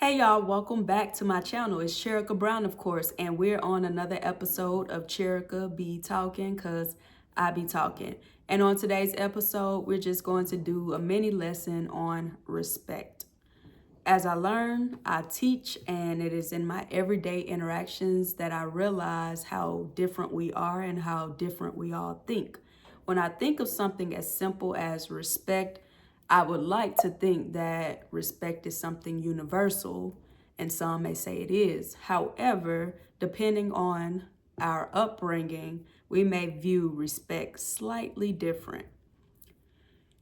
Hey y'all, welcome back to my channel. It's Cherika Brown, of course, and we're on another episode of Cherika Be Talking, cause I be talking. And on today's episode, we're just going to do a mini lesson on respect. As I learn, I teach, and it is in my everyday interactions that I realize how different we are and how different we all think. When I think of something as simple as respect, I would like to think that respect is something universal, and some may say it is. However, depending on our upbringing, we may view respect slightly different.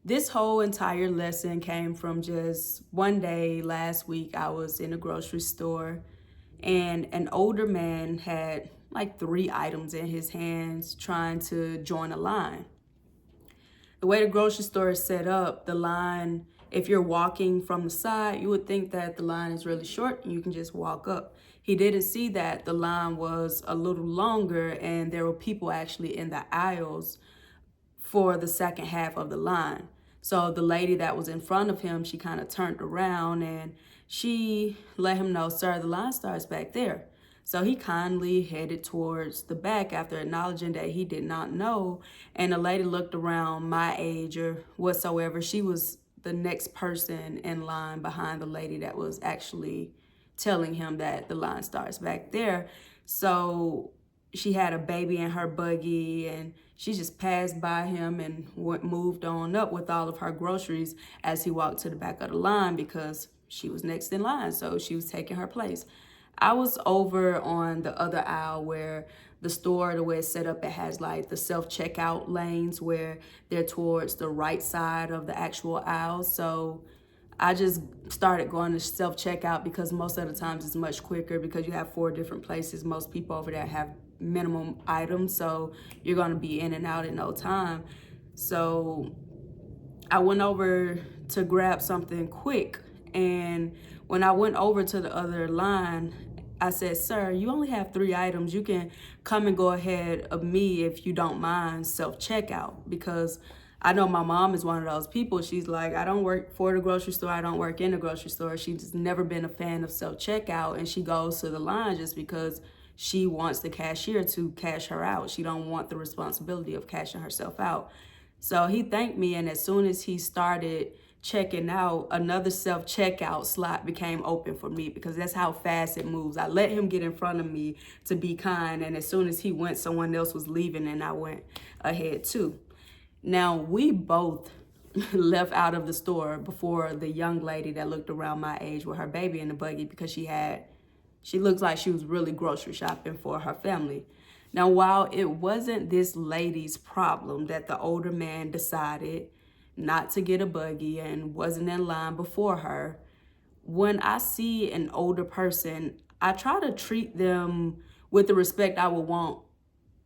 This whole entire lesson came from just one day last week. I was in a grocery store and an older man had like 3 items in his hands trying to join a line. The way the grocery store is set up, the line, if you're walking from the side, you would think that the line is really short and you can just walk up. He didn't see that the line was a little longer and there were people actually in the aisles for the second half of the line. So the lady that was in front of him, she kind of turned around and she let him know, "Sir, the line starts back there." So he kindly headed towards the back after acknowledging that he did not know. And the lady looked around my age or whatsoever. She was the next person in line behind the lady that was actually telling him that the line starts back there. So she had a baby in her buggy and she just passed by him and moved on up with all of her groceries as he walked to the back of the line because she was next in line. So she was taking her place. I was over on the other aisle where the store, the way it's set up, it has like the self-checkout lanes where they're towards the right side of the actual aisle. So I just started going to self-checkout because most of the times it's much quicker because you have 4 different places. Most people over there have minimum items, so you're gonna be in and out in no time. So I went over to grab something quick, and when I went over to the other line, I said, "Sir, you only have 3 items. You can come and go ahead of me if you don't mind self-checkout," because I know my mom is one of those people. She's like, "I don't work for the grocery store. I don't work in the grocery store." She's never been a fan of self-checkout, and she goes to the line just because she wants the cashier to cash her out. She don't want the responsibility of cashing herself out. So he thanked me, and as soon as he started checking out, another self-checkout slot became open for me because that's how fast it moves. I let him get in front of me to be kind, and as soon as he went, someone else was leaving and I went ahead too. Now, we both left out of the store before the young lady that looked around my age with her baby in the buggy because she looked like she was really grocery shopping for her family. Now, while it wasn't this lady's problem that the older man decided not to get a buggy and wasn't in line before her, when I see an older person, I try to treat them with the respect I would want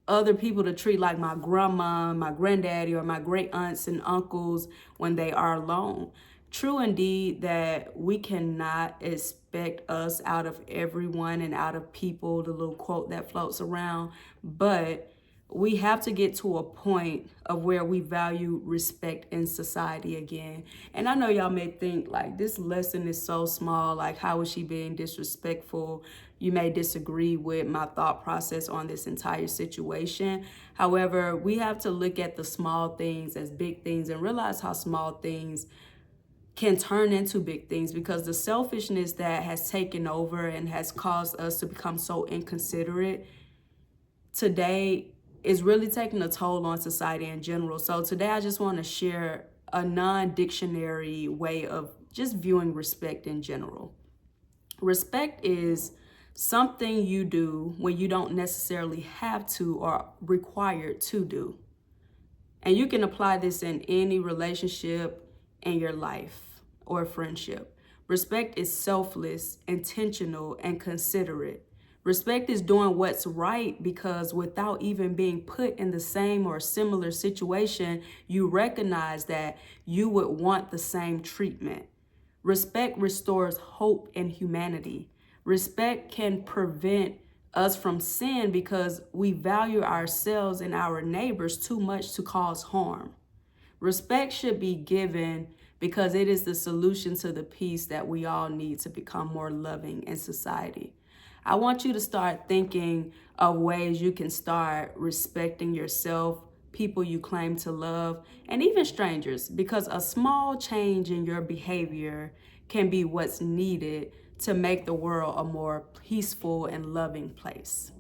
other people to treat, like my grandma, my granddaddy, or my great aunts and uncles when they are alone. True indeed that we cannot expect us out of everyone and out of people, the little quote that floats around, but we have to get to a point of where we value respect in society again. And I know y'all may think like this lesson is so small, like how is she being disrespectful? You may disagree with my thought process on this entire situation. However, we have to look at the small things as big things and realize how small things can turn into big things, because the selfishness that has taken over and has caused us to become so inconsiderate today is really taking a toll on society in general. So today I just want to share a non-dictionary way of just viewing respect in general. Respect is something you do when you don't necessarily have to or required to do. And you can apply this in any relationship in your life or friendship. Respect is selfless, intentional, and considerate. Respect is doing what's right because without even being put in the same or similar situation, you recognize that you would want the same treatment. Respect restores hope in humanity. Respect can prevent us from sin because we value ourselves and our neighbors too much to cause harm. Respect should be given because it is the solution to the peace that we all need to become more loving in society. I want you to start thinking of ways you can start respecting yourself, people you claim to love, and even strangers, because a small change in your behavior can be what's needed to make the world a more peaceful and loving place.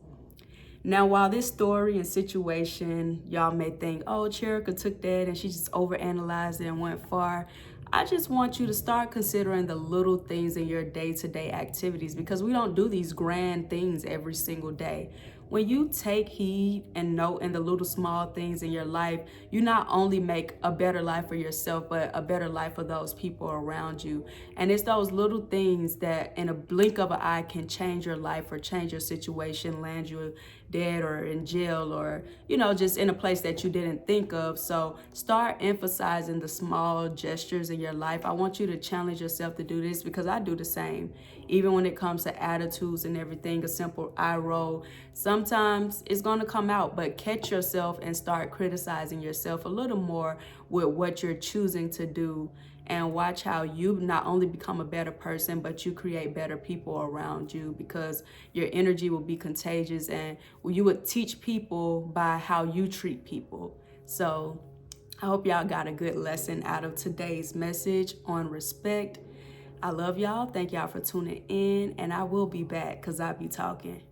Now, while this story and situation, y'all may think, oh, Cherika took that and she just overanalyzed it and went far. I just want you to start considering the little things in your day-to-day activities, because we don't do these grand things every single day. When you take heed and note in the little small things in your life, you not only make a better life for yourself, but a better life for those people around you. And it's those little things that in a blink of an eye can change your life or change your situation, land you dead or in jail, or, just in a place that you didn't think of. So start emphasizing the small gestures in your life. I want you to challenge yourself to do this, because I do the same. Even when it comes to attitudes and everything, a simple eye roll, sometimes it's going to come out, but catch yourself and start criticizing yourself a little more with what you're choosing to do, and watch how you not only become a better person, but you create better people around you, because your energy will be contagious and you would teach people by how you treat people. So I hope y'all got a good lesson out of today's message on respect. I love y'all. Thank y'all for tuning in, and I will be back because I be talking.